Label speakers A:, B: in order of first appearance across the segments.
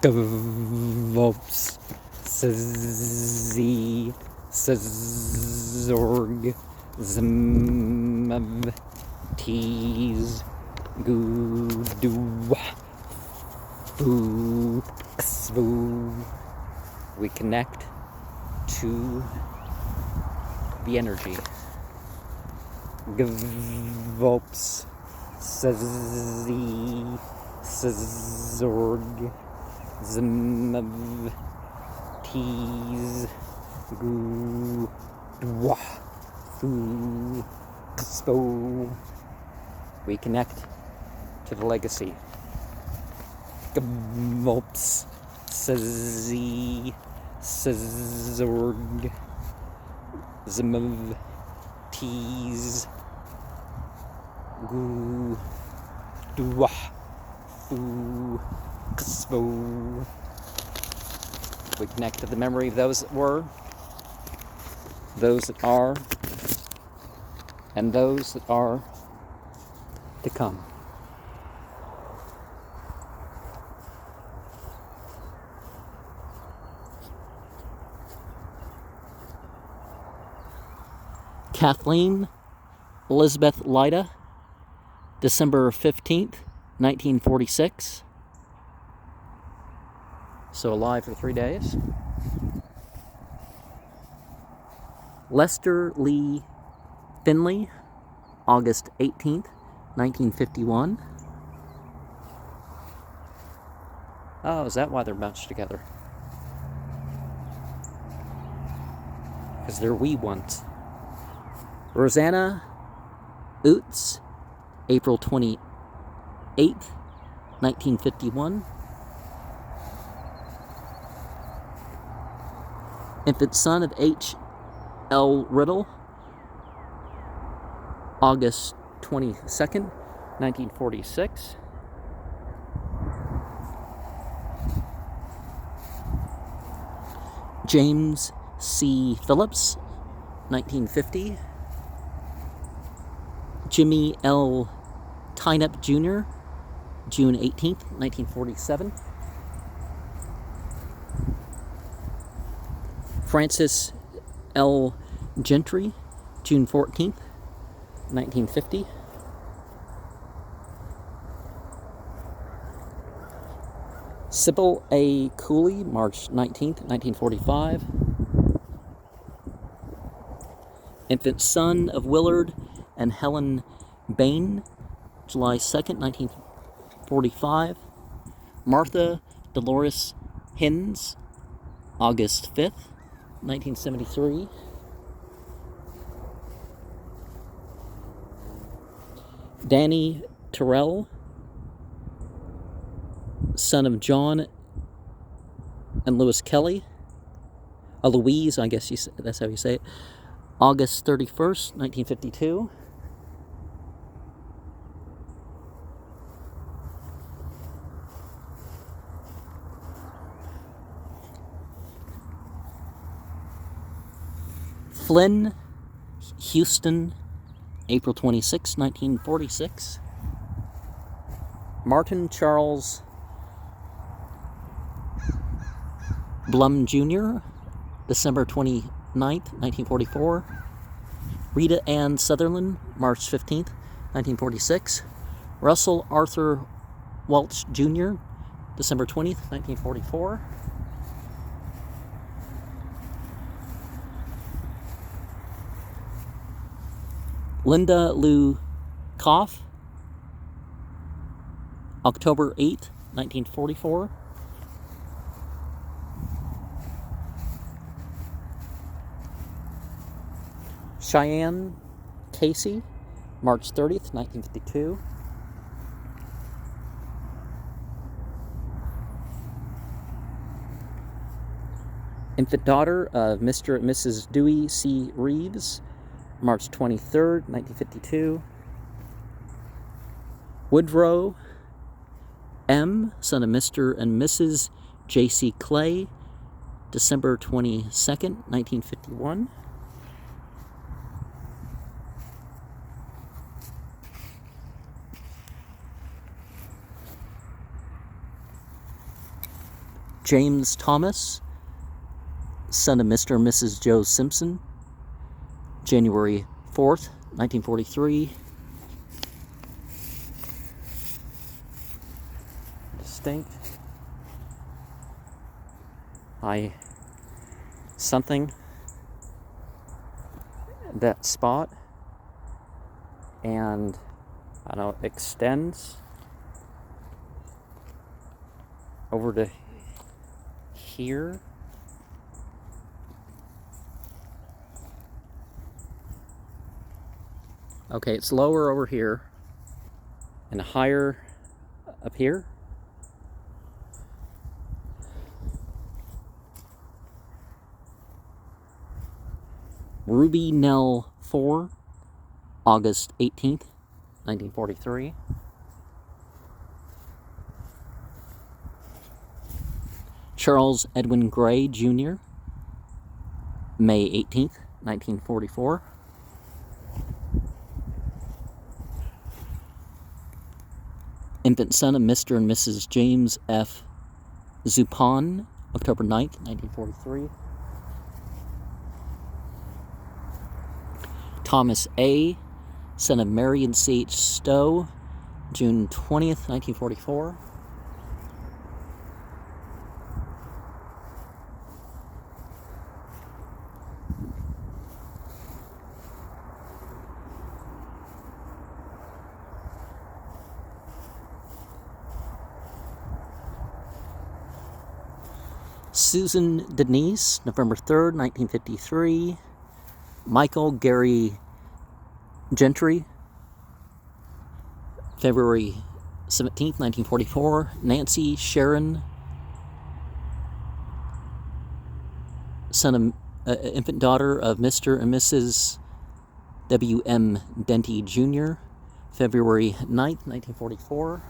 A: gvolps, szorg, Lzwvmmh, tease, gvolps. We connect to the energy. Gvolps, szorg, Lzwvmmh, tease, gvolps. We connect to the legacy. Gvolps, szorg, Lzwvmmh, tease, gvolps. We connect to the memory of those that were, those that are, and those that are to come. Kathleen Elizabeth Lyda, December 15th, 1946. So alive for 3 days. Lester Lee Finley, August 18th, 1951. Oh, is that why they're bunched together? Because they're wee ones. Rosanna Oots, April 28th, 1951. Infant son of H. L. Riddle, August 22nd, 1946. James C. Phillips, 1950. Jimmy L. Tynup Jr., June 18th, 1947. Francis L. Gentry, June 14th, 1950. Sybil A. Cooley, March 19th, 1945. Infant son of Willard and Helen Bain, July 2nd, 1945. Martha Dolores Hins, August 5th, 1973. Danny Terrell, son of John and Louis Kelly. Louise, I guess that's how you say it. August 31st, 1952. Flynn Houston, April 26, 1946. Martin Charles Blum Jr., December 29th, 1944. Rita Ann Sutherland, March 15th, 1946. Russell Arthur Welch Jr., December 20th, 1944. Linda Lou Koff, October 8th, 1944. Cheyenne Casey, March 30th, 1952. Infant daughter of Mr. and Mrs. Dewey C. Reeves, March 23rd, 1952. Woodrow M., son of Mr. and Mrs. J.C. Clay, December 22nd, 1951. James Thomas, son of Mr. and Mrs. Joe Simpson, January 4th, 1943. Distinct by something that spot, and I don't know, extends over to here. Okay, it's lower over here and higher up here. Ruby Nell 4, August 18th, 1943. Charles Edwin Gray, Jr., May 18th, 1944. Infant son of Mr. and Mrs. James F. Zupan, October 9th, 1943. Thomas A., son of Mary and C.H. Stowe, June 20th, 1944. Susan Denise, November 3rd, 1953. Michael Gary Gentry, February 17th, 1944. Nancy Sharon, son of infant daughter of Mr. and Mrs. W.M. Denty, Jr., February 9th, 1944.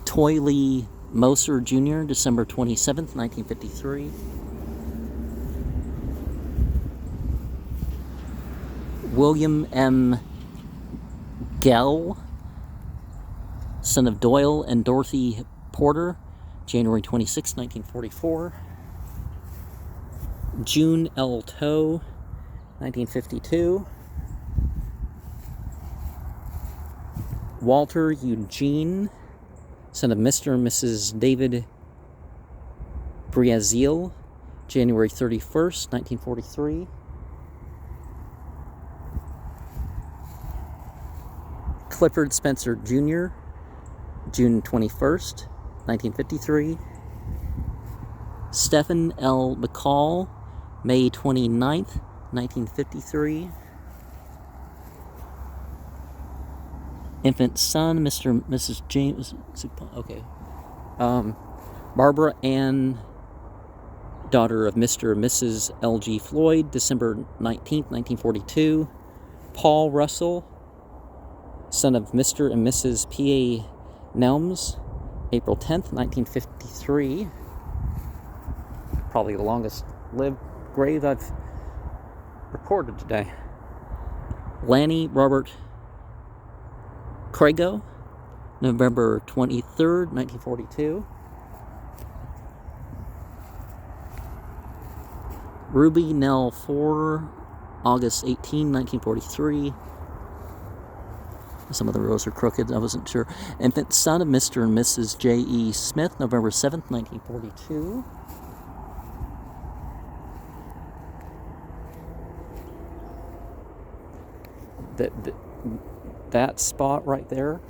A: Toy Lee Moser, Jr., December 27th, 1953. William M. Gell, son of Doyle and Dorothy Porter, January 26, 1944. June L. Toe, 1952. Walter Eugene, son of Mr. and Mrs. David Briaziel, January 31st, 1943. Clifford Spencer Jr., June 21st, 1953. Stephen L. McCall, May 29th, 1953. Infant son, Mr. and Mrs. James, okay. Barbara Ann, daughter of Mr. and Mrs. L.G. Floyd, December 19th, 1942. Paul Russell, son of Mr. and Mrs. P.A. Nelms, April 10th, 1953. Probably the longest lived grave I've recorded today. Lanny Robert Crago, November 23rd, 1942. Ruby Nell 4, August 18, 1943. Some of the rows are crooked, I wasn't sure. Infant son of Mr. and Mrs. J.E. Smith, November 7th, 1942. That spot right there,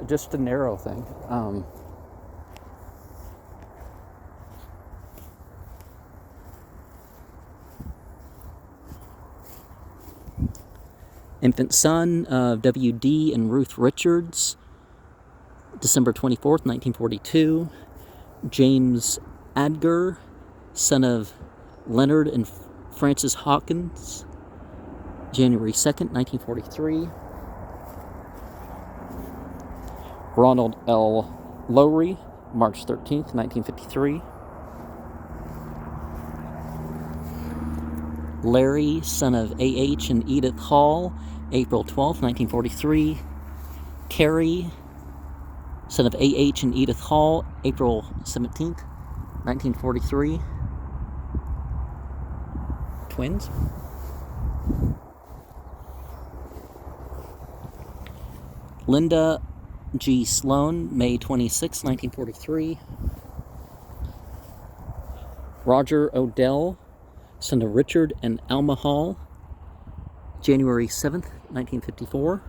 A: just a narrow thing. Infant son of W.D. and Ruth Richards, December 24th, 1942. James Adger, son of Leonard and Francis Hawkins, January 2nd, 1943. Ronald L. Lowry, March 13th, 1953. Larry, son of A.H. and Edith Hall, April 12, 1943. Carrie, son of A.H. and Edith Hall, April 17, 1943. Twins. Linda G. Sloan, May 26, 1943. Roger Odell, son of Richard and Alma Hall, January 7th, 1954.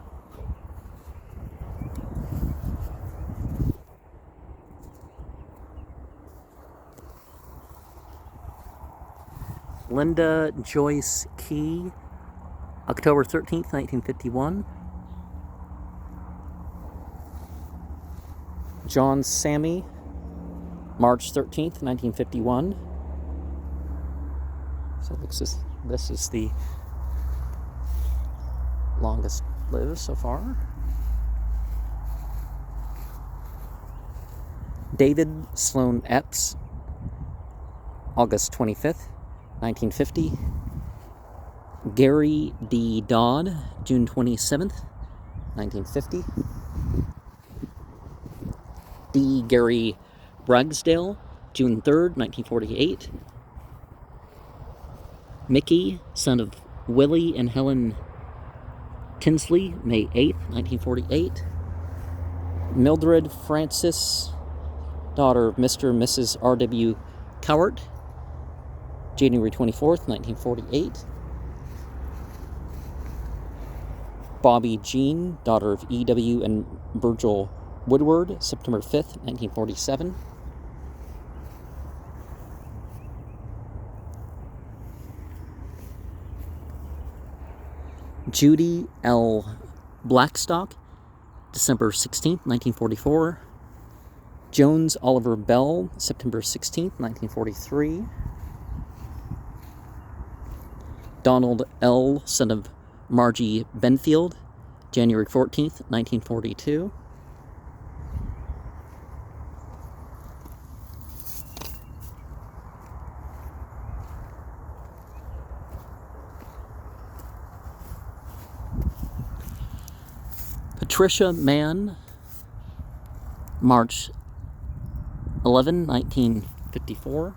A: Linda Joyce Key, October 13th, 1951. John Sammy, March 13th, 1951. So this is the longest lived so far. David Sloan Epps, August 25th, 1950. Gary D. Dodd, June 27th, 1950. D. Gary Ragsdale, June 3rd, 1948. Mickey, son of Willie and Helen Tinsley, May 8th, 1948. Mildred Francis, daughter of Mr. and Mrs. R.W. Cowart, January 24th, 1948. Bobby Jean, daughter of E.W. and Virgil Woodward, September 5th, 1947. Judy L. Blackstock, December 16th, 1944. Jones Oliver Bell, September 16th, 1943. Donald L., son of Margie Benfield, January 14th, 1942. Patricia Mann, March 11, 1954.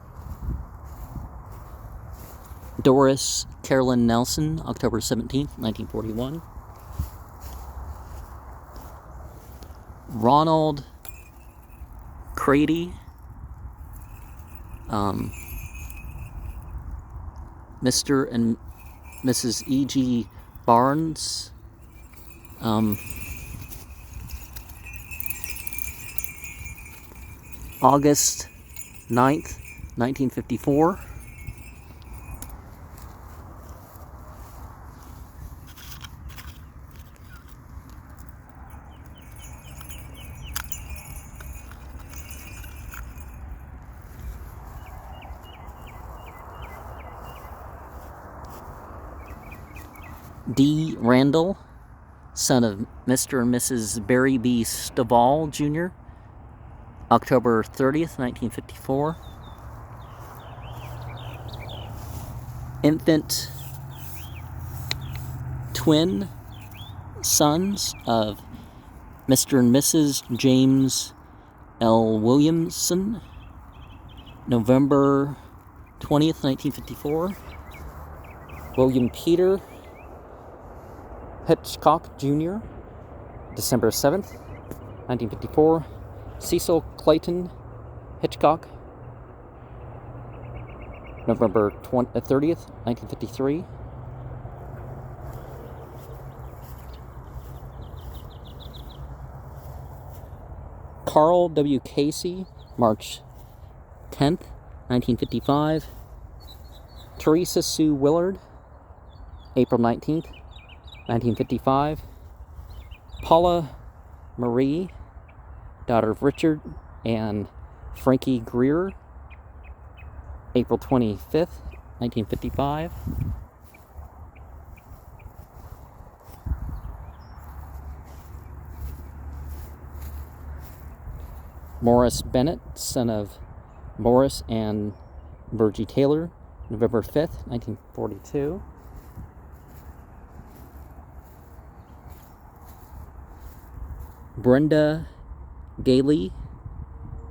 A: Doris Carolyn Nelson, October 17th, 1941. Ronald Crady, Mr. and Mrs. E.G. Barnes, August 9th, 1954. D. Randall, son of Mr. and Mrs. Barry B. Stovall, Jr., October 30th, 1954. Infant twin sons of Mr. and Mrs. James L. Williamson, November 20th, 1954. William Peter Hitchcock, Jr., December 7th, 1954. Cecil Clayton Hitchcock, November 30th, 1953. Carl W. Casey, March 10th, 1955. Teresa Sue Willard, April 19th, 1955. Paula Marie, daughter of Richard and Frankie Greer, April 25th, 1955. Morris Bennett, son of Morris and Virgie Taylor, November 5th, 1942. Brenda Gailey,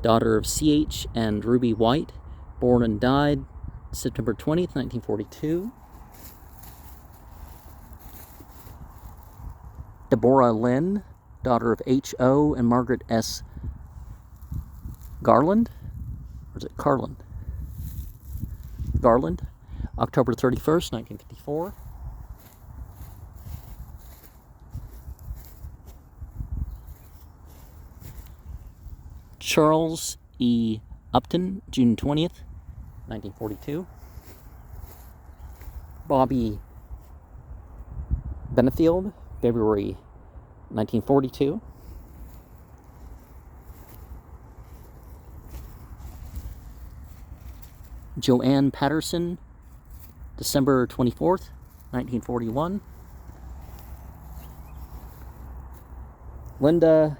A: daughter of C.H. and Ruby White, born and died September 20th, 1942. Deborah Lynn, daughter of H.O. and Margaret S. Garland, or is it Carland? Garland, October 31st, 1954. Charles E. Upton, June 20th, 1942. Bobby Benefield, February 1942. Joanne Patterson, December 24th, 1941. Linda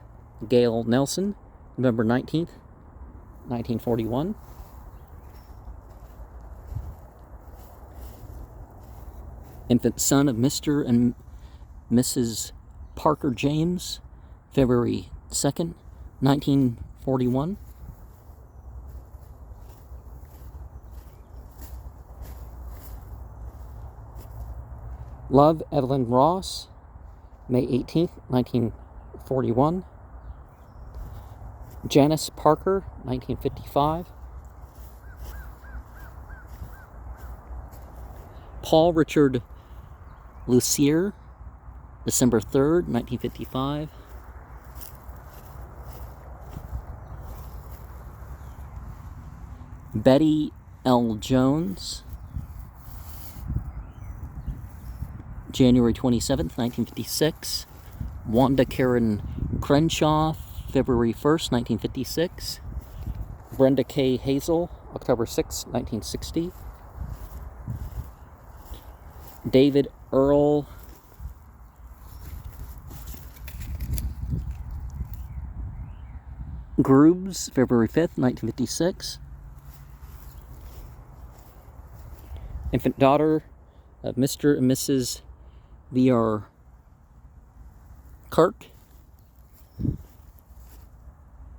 A: Gail Nelson, November 19th, 1941. Infant son of Mr. and Mrs. Parker James, February 2nd, 1941. Love Evelyn Ross, May 18th, 1941. Janice Parker, 1955. Paul Richard Lucier, December 3rd, 1955. Betty L. Jones, January 27th, 1956. Wanda Karen Crenshaw, February 1st, 1956. Brenda K. Hazel, October 6th, 1960. David Earl Grubbs, February 5th, 1956. Infant daughter of Mr. and Mrs. V.R. Kirk,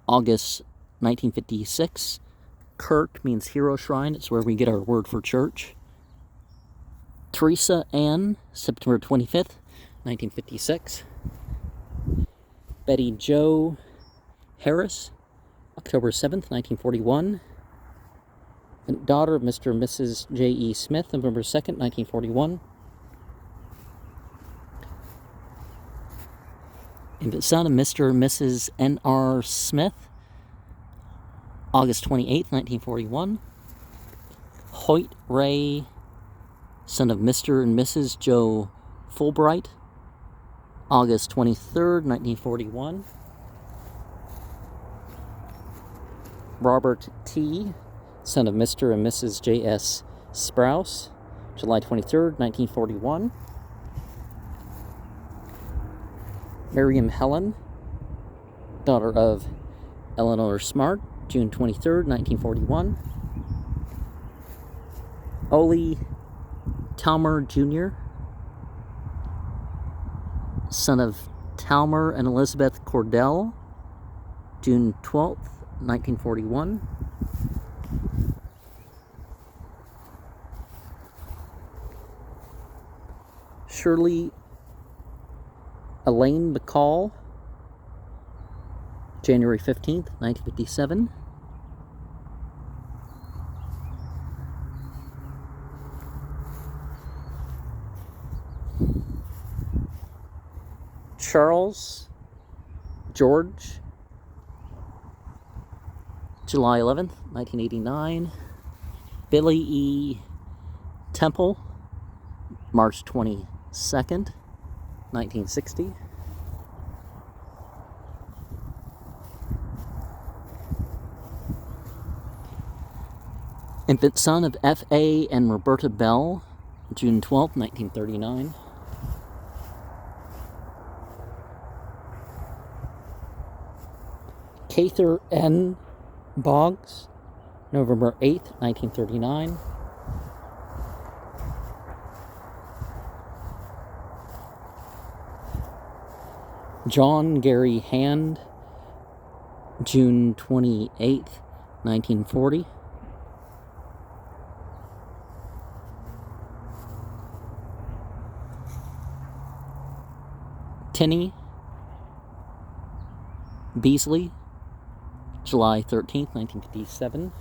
A: August 1956. Kirk means hero shrine. It's where we get our word for church. Teresa Ann, September 25th, 1956. Betty Jo Harris, October 7th, 1941. And daughter of Mr. and Mrs. J.E. Smith, November 2nd, 1941. Infant son of Mr. and Mrs. N.R. Smith, August 28th, 1941. Hoyt Ray, son of Mr. and Mrs. Joe Fulbright, August 23rd, 1941. Robert T., son of Mr. and Mrs. J.S. Sprouse, July 23rd, 1941. Miriam Helen, daughter of Eleanor Smart, June 23rd, 1941. Ole Talmer Jr., son of Talmer and Elizabeth Cordell, June 12th, 1941. Shirley Elaine McCall, January 15th, 1957. Charles George, July 11th, 1989. Billy E. Temple, March 22nd, 1960. Infant son of F.A. and Roberta Bell, June 12th, 1939. Cather N. Boggs, November 8th, 1939. John Gary Hand, June 28th, 1940. Tinny Beasley, July 13th, 1957.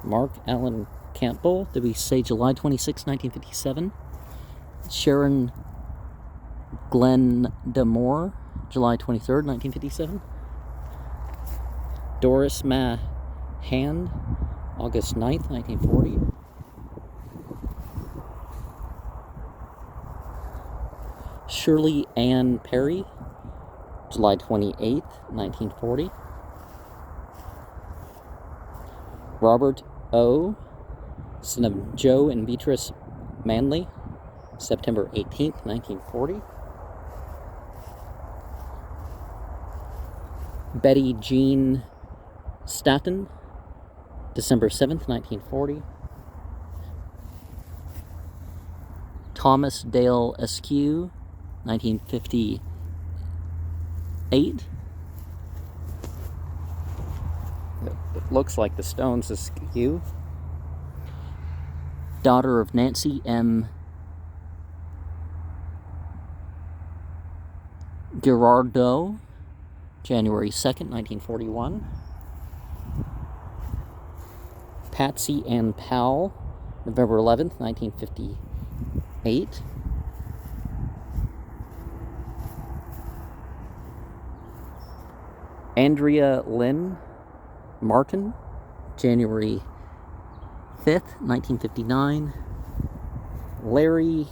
A: Mark Allen Campbell, did we say July 26, 1957? Sharon Glenn Demore, July 23rd, 1957. Doris Ma Hand, August 9th, 1940. Shirley Ann Perry, July 28th, 1940. Robert O., son of Joe and Beatrice Manley, September 18th, 1940. Betty Jean Staton, December 7th, 1940. Thomas Dale Askew, 1958. It looks like the Stones Askew. Daughter of Nancy M. Girardeau, January 2nd, 1941. Patsy Ann Powell, November 11th, 1958. Andrea Lynn Martin, January 5th, 1959. Larry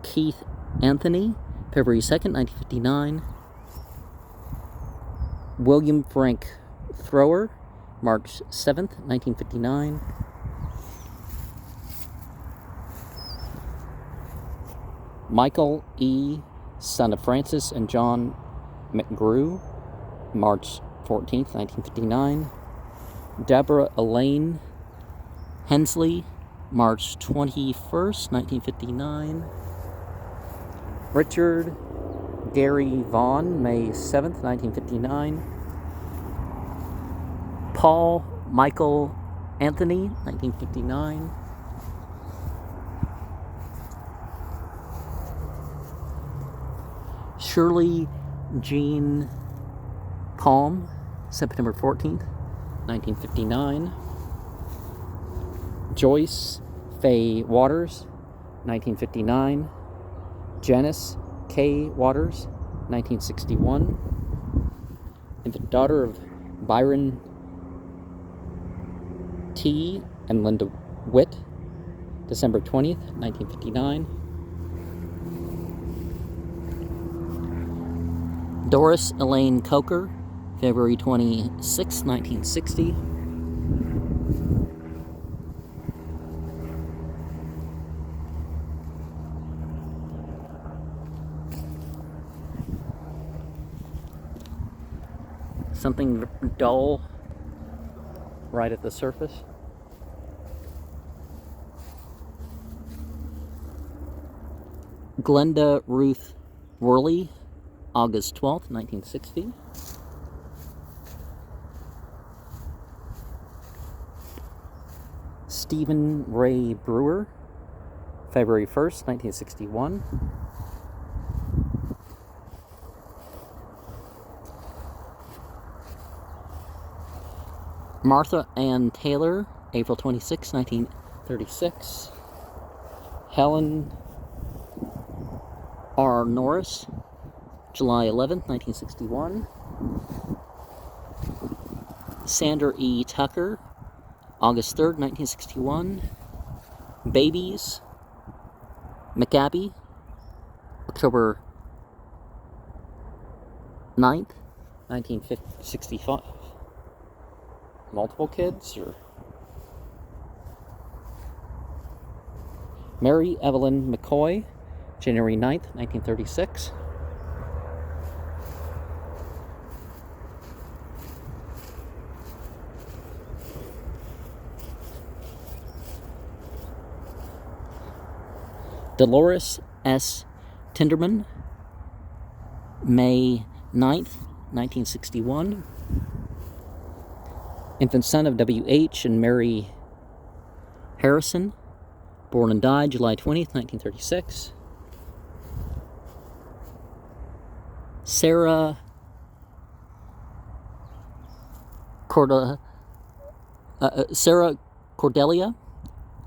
A: Keith Anthony, February 2nd, 1959. William Frank Thrower, March 7th, 1959. Michael E., son of Francis and John McGrew, March 14th, 1959. Deborah Elaine Hensley, March 21st, 1959. Richard Gary Vaughn, May 7th, 1959. Paul Michael Anthony, 1959. Shirley Jean Palm, September 14th, 1959. Joyce Faye Waters, 1959. Janice K. Waters, 1961. And the daughter of Byron T. and Linda Witt, December 20th, 1959. Doris Elaine Coker, February 26, 1960. Something dull right at the surface. Glenda Ruth Worley, August 12th, 1960. Stephen Ray Brewer, February 1st, 1961. Martha Ann Taylor, April 26, 1936. Helen R. Norris, July 11th, 1961. Sandra E. Tucker, August 3rd, 1961. Babies McAbey, October 9th, 1965. Multiple kids, or Mary Evelyn McCoy, January 9th, 1936. Dolores S. Tinderman, May 9th, 1961. Infant son of W.H. and Mary Harrison, born and died July 20th, 1936. Sarah Cordelia,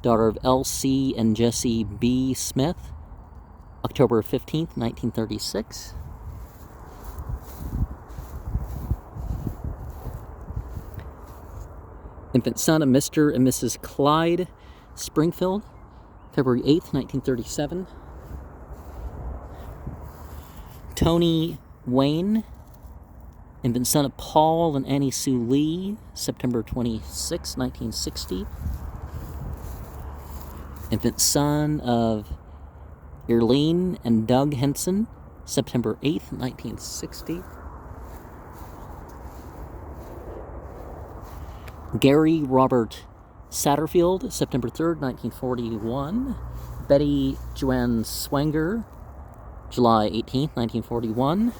A: daughter of L.C. and Jesse B. Smith, October 15th, 1936. Infant son of Mr. and Mrs. Clyde Springfield, February 8th, 1937. Tony Wayne, infant son of Paul and Annie Sue Lee, September 26, 1960. Infant son of Earlene and Doug Henson, September 8th, 1960. Gary Robert Satterfield, September 3rd, 1941. Betty Joanne Swanger, July 18th, 1941.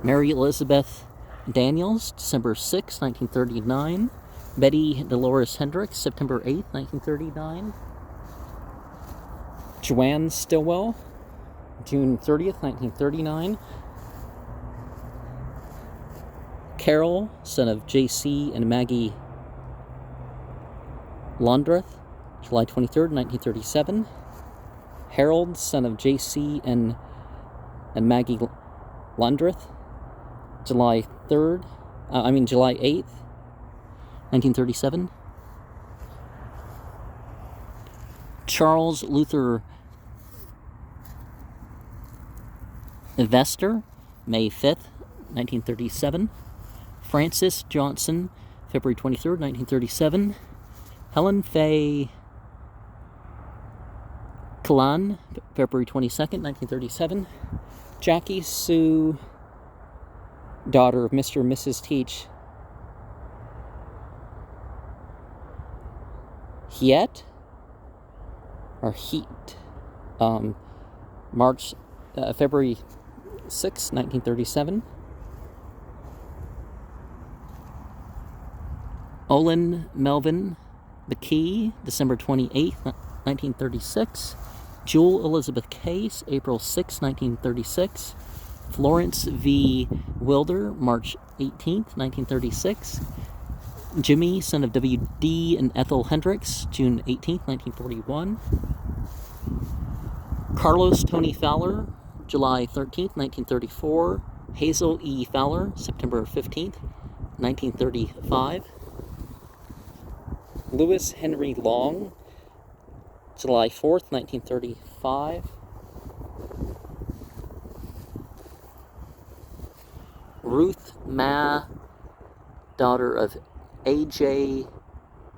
A: Mary Elizabeth Daniels, December 6, 1939. Betty Dolores Hendricks, September 8th, 1939. Joanne Stillwell, June 30th, 1939. Carol, son of J.C. and Maggie Landreth, July 23rd, 1937. Harold, son of J.C. and Maggie Landreth, July 8th, 1937. Charles Luther Vester, May 5th, 1937. Francis Johnson, February 23rd, 1937. Helen Faye Kalan, February 22nd, 1937. Jackie Sue, daughter of Mr. and Mrs. Teach Heat, February 6, 1937. Olin Melvin McKee, December 28th, 1936. Jewel Elizabeth Case, April 6, 1936. Florence V. Wilder, March 18th, 1936. Jimmy, son of W.D. and Ethel Hendricks, June 18th, 1941. Carlos Tony Fowler, July 13th, 1934. Hazel E. Fowler, September 15th, 1935. Louis Henry Long, July 4th, 1935. Ruth Ma, daughter of A.J.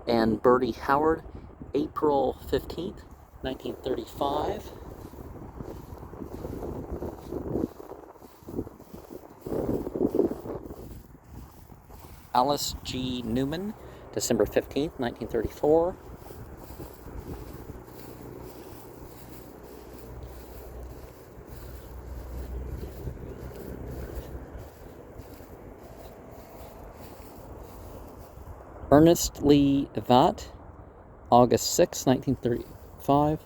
A: and Bertie Howard, April 15th, 1935. Alice G. Newman, December 15th, 1934. Ernest Lee Evatt, August 6, 1935.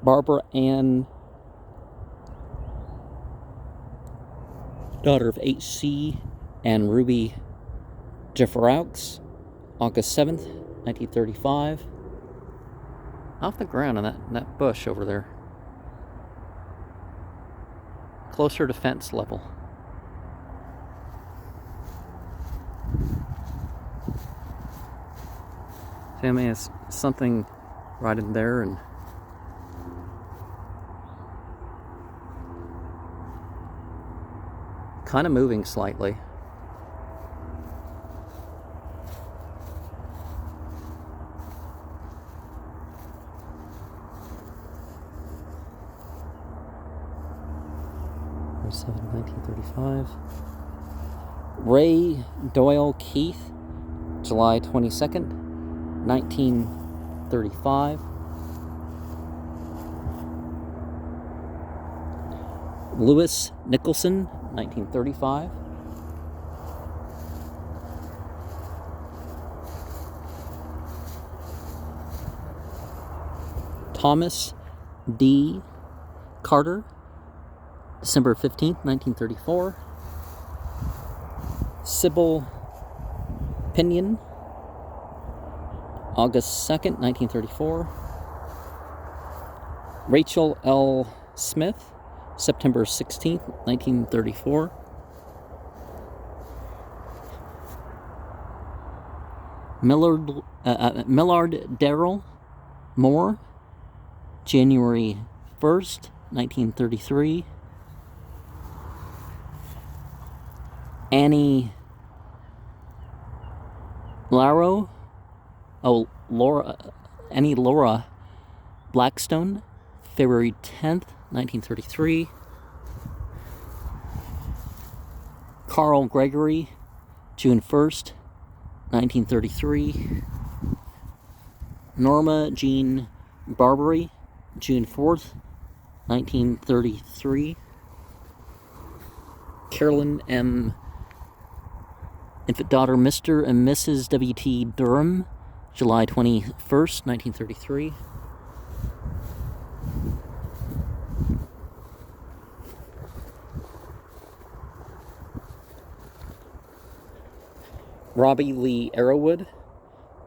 A: Barbara Ann, daughter of H.C. and Ruby Jefferaux, August 7th, 1935. Off the ground on that bush over there. Closer to fence level. See, I mean, it's something right in there and kind of moving slightly. January 7, 1935. Ray Doyle Keith, July 22nd, 1935. Lewis Nicholson, 1935. Thomas D. Carter, December 15th, 1934. Sybil Pinion, August 2nd, 1934. Rachel L. Smith, September 16th, 1934. Millard Darrell Moore, January 1st, 1933. Annie Laura Blackstone, February 10th, 1933. Carl Gregory, June 1st, 1933. Norma Jean Barbary, June 4th, 1933. Carolyn M. Infant daughter Mr. and Mrs. W.T. Durham, July 21st, 1933. Robbie Lee Arrowwood,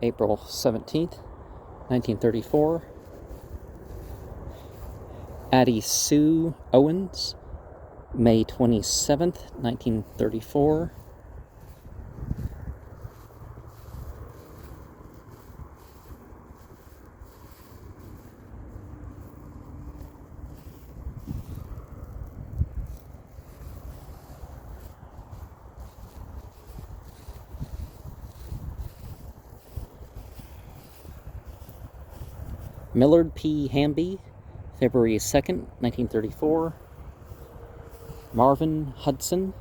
A: April 17th, 1934. Addie Sue Owens, May 27th, 1934. Millard P. Hamby, February 2nd, 1934. Marvin Hudson,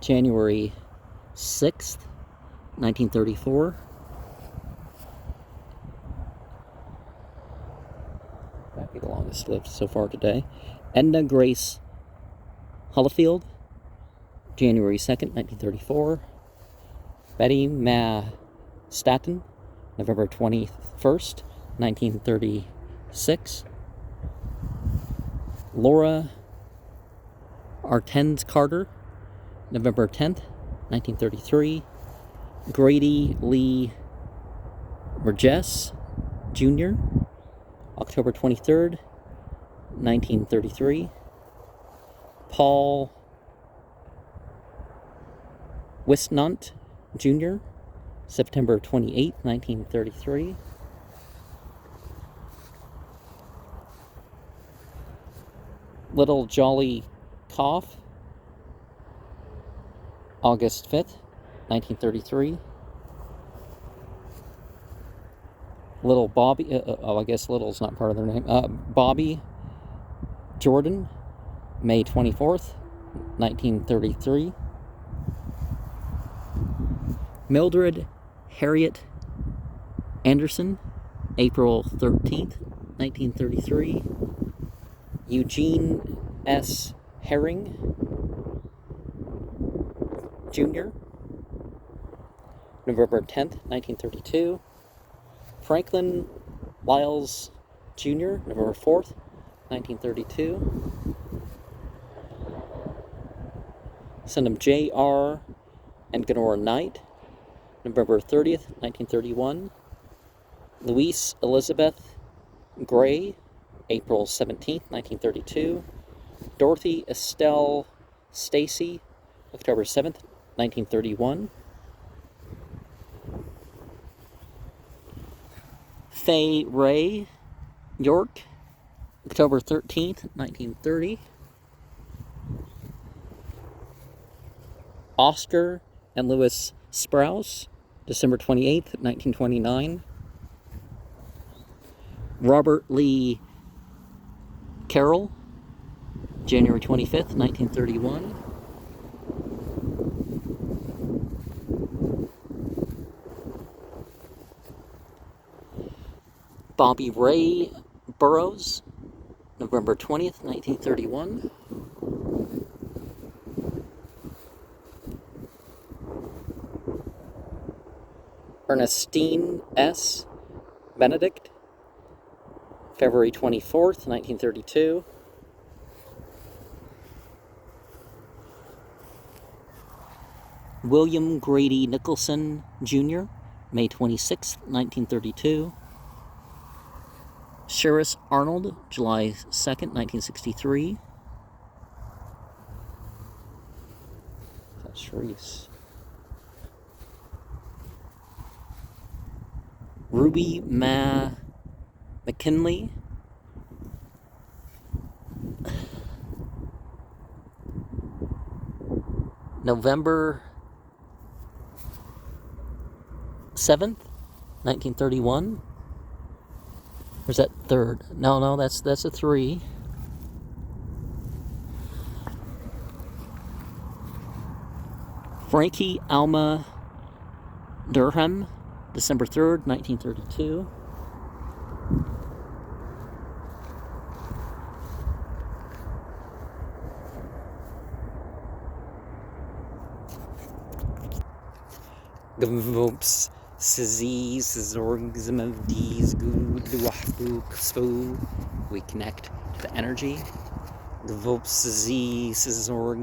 A: January 6th, 1934. That'd be the longest lived so far today. Edna Grace Hollifield, January 2nd, 1934. Betty Ma Staton, November 21st, 1936. Laura Artens Carter, November 10th, 1933. Grady Lee Burgess Jr., October 23rd, 1933. Paul Wisnant Jr., September 28th, 1933. Little Jolly Cough, August 5th, 1933. Little Bobby, I guess Little's not part of their name. Bobby Jordan, May 24th, 1933. Mildred Harriet Anderson, April 13th, 1933. Eugene S. Herring Jr., November 10th, 1932. Franklin Lyles Jr., November 4th, 1932. Son of J.R. and Gonora Knight, November 30th, 1931. Louise Elizabeth Gray, April 17th, 1932. Dorothy Estelle Stacy, October 7th, 1931. Faye Ray York, October 13th, 1930. Oscar and Louis Sprouse, December 28th, 1929. Robert Lee Carroll, January 25th, 1931. Bobby Ray Burroughs, November 20th, 1931. Ernestine S. Benedict, February 24th, 1932. William Grady Nicholson, Jr., May 26th, 1932. Sherris Arnold, July 2nd, 1963. That's Sherris. Ruby McKinley, November 7th, 1931. Or is that 3rd? No, that's a 3. Frankie Alma Durham, December 3rd, 1932. Gvolps, szorg, gvolps. We connect to the energy. Gvolps, szorg,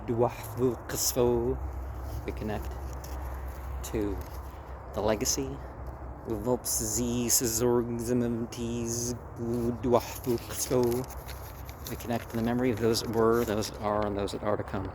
A: gvolps. We connect to the legacy. Gvolps, szorg, gvolps. We connect to the memory of those that were, those that are, and those that are to come.